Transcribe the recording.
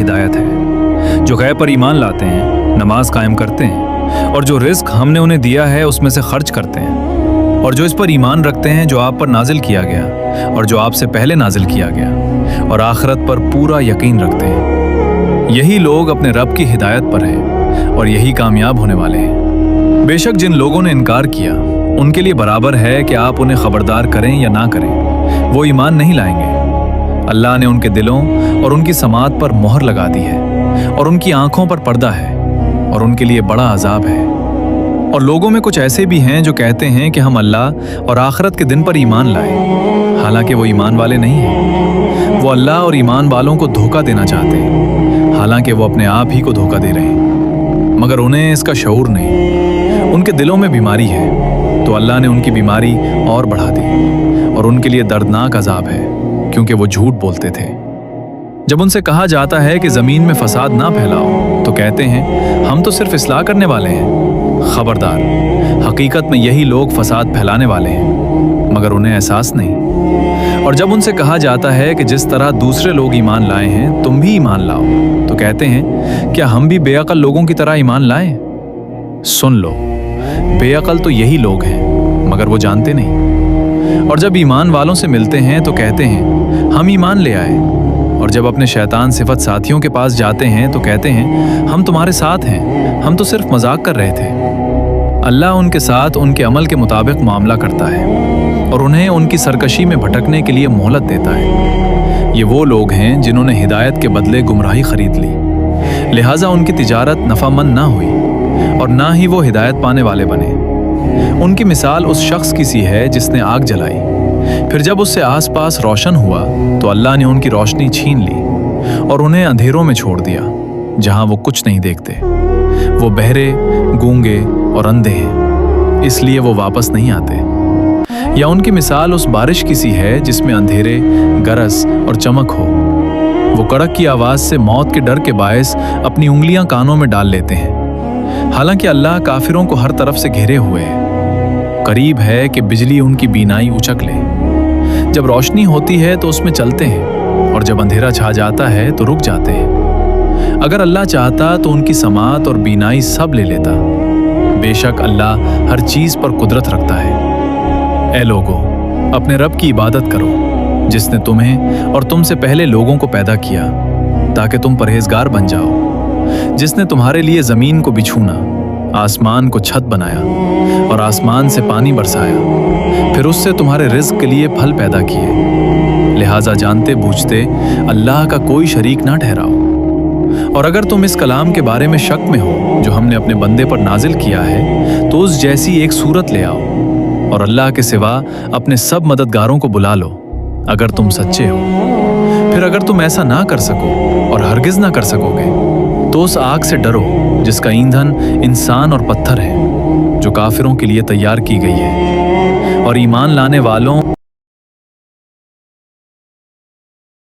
ہدایت ہے جو غیب پر ایمان لاتے ہیں، نماز قائم کرتے ہیں اور جو رزق ہم نے انہیں دیا ہے اس میں سے خرچ کرتے ہیں، اور جو اس پر ایمان رکھتے ہیں جو آپ پر نازل کیا گیا اور جو آپ سے پہلے نازل کیا گیا، اور آخرت پر پورا یقین رکھتے ہیں۔ یہی لوگ اپنے رب کی ہدایت پر ہیں اور یہی کامیاب ہونے والے ہیں۔ بے شک جن لوگوں نے انکار کیا ان کے لیے برابر ہے کہ آپ انہیں خبردار کریں یا نہ کریں، وہ ایمان نہیں لائیں گے۔ اللہ نے ان کے دلوں اور ان کی سماعت پر مہر لگا دی ہے اور ان کی آنکھوں پر پردہ ہے اور ان کے لیے بڑا عذاب ہے۔ اور لوگوں میں کچھ ایسے بھی ہیں جو کہتے ہیں کہ ہم اللہ اور آخرت کے دن پر ایمان لائیں، حالانکہ وہ ایمان والے نہیں ہیں۔ وہ اللہ اور ایمان والوں کو دھوکہ دینا چاہتے ہیں، حالانکہ وہ اپنے آپ ہی کو دھوکہ دے رہے ہیں، مگر انہیں اس کا شعور نہیں۔ ان کے دلوں میں بیماری ہے تو اللہ نے ان کی بیماری اور بڑھا دی، اور ان کے لیے دردناک عذاب ہے کیونکہ وہ جھوٹ بولتے تھے۔ جب ان سے کہا جاتا ہے کہ زمین میں فساد نہ پھیلاؤ تو کہتے ہیں ہم تو صرف اصلاح کرنے والے ہیں۔ خبردار، حقیقت میں یہی لوگ فساد پھیلانے والے ہیں، مگر انہیں احساس نہیں۔ اور جب ان سے کہا جاتا ہے کہ جس طرح دوسرے لوگ ایمان لائے ہیں تم بھی ایمان لاؤ تو کہتے ہیں کیا ہم بھی بے عقل لوگوں کی طرح ایمان لائیں؟ سن لو، بے عقل تو یہی لوگ ہیں مگر وہ جانتے نہیں۔ اور جب ایمان والوں سے ملتے ہیں تو کہتے ہیں ہم ایمان لے آئے، اور جب اپنے شیطان صفت ساتھیوں کے پاس جاتے ہیں تو کہتے ہیں ہم تمہارے ساتھ ہیں، ہم تو صرف مذاق کر رہے تھے۔ اللہ ان کے ساتھ ان کے عمل کے مطابق معاملہ کرتا ہے اور انہیں ان کی سرکشی میں بھٹکنے کے لیے مہلت دیتا ہے۔ یہ وہ لوگ ہیں جنہوں نے ہدایت کے بدلے گمراہی خرید لی، لہٰذا ان کی تجارت نفع مند نہ ہوئی اور نہ ہی وہ ہدایت پانے والے بنے۔ ان کی مثال اس شخص کی سی ہے جس نے آگ جلائی، پھر جب اس سے آس پاس روشن ہوا تو اللہ نے ان کی روشنی چھین لی اور انہیں اندھیروں میں چھوڑ دیا جہاں وہ کچھ نہیں دیکھتے۔ وہ بہرے، گونگے اور اندھے ہیں، اس لیے وہ واپس نہیں آتے۔ یا ان کی مثال اس بارش کی سی ہے جس میں اندھیرے، گرج اور چمک ہو۔ وہ کڑک کی آواز سے موت کے ڈر کے باعث اپنی انگلیاں کانوں میں ڈال لیتے ہیں، حالانکہ اللہ کافروں کو ہر طرف سے گھیرے ہوئے ہے۔ قریب ہے کہ بجلی ان کی بینائی اچک لے۔ جب روشنی ہوتی ہے تو اس میں چلتے ہیں اور جب اندھیرا چھا جاتا ہے تو رک جاتے ہیں۔ اگر اللہ چاہتا تو ان کی سماعت اور بینائی سب لے لیتا۔ بے شک اللہ ہر چیز پر قدرت رکھتا ہے۔ اے لوگو، اپنے رب کی عبادت کرو جس نے تمہیں اور تم سے پہلے لوگوں کو پیدا کیا تاکہ تم پرہیزگار بن جاؤ، جس نے تمہارے لیے زمین کو بچھونا، آسمان کو چھت بنایا اور آسمان سے پانی برسایا، پھر اس سے تمہارے رزق کے لیے پھل پیدا کیے، لہٰذا جانتے بوجھتے اللہ کا کوئی شریک نہ ٹھہراؤ۔ اور اگر تم اس کلام کے بارے میں شک میں ہو جو ہم نے اپنے بندے پر نازل کیا ہے تو اس جیسی ایک صورت لے آؤ اور اللہ کے سوا اپنے سب مددگاروں کو بلا لو اگر تم سچے ہو۔ پھر اگر تم ایسا نہ کر سکو اور ہرگز نہ کر سکو گے تو اس آگ سے ڈرو جس کا ایندھن انسان اور پتھر ہے، جو کافروں کے لیے تیار کی گئی ہے۔ اور ایمان لانے والوں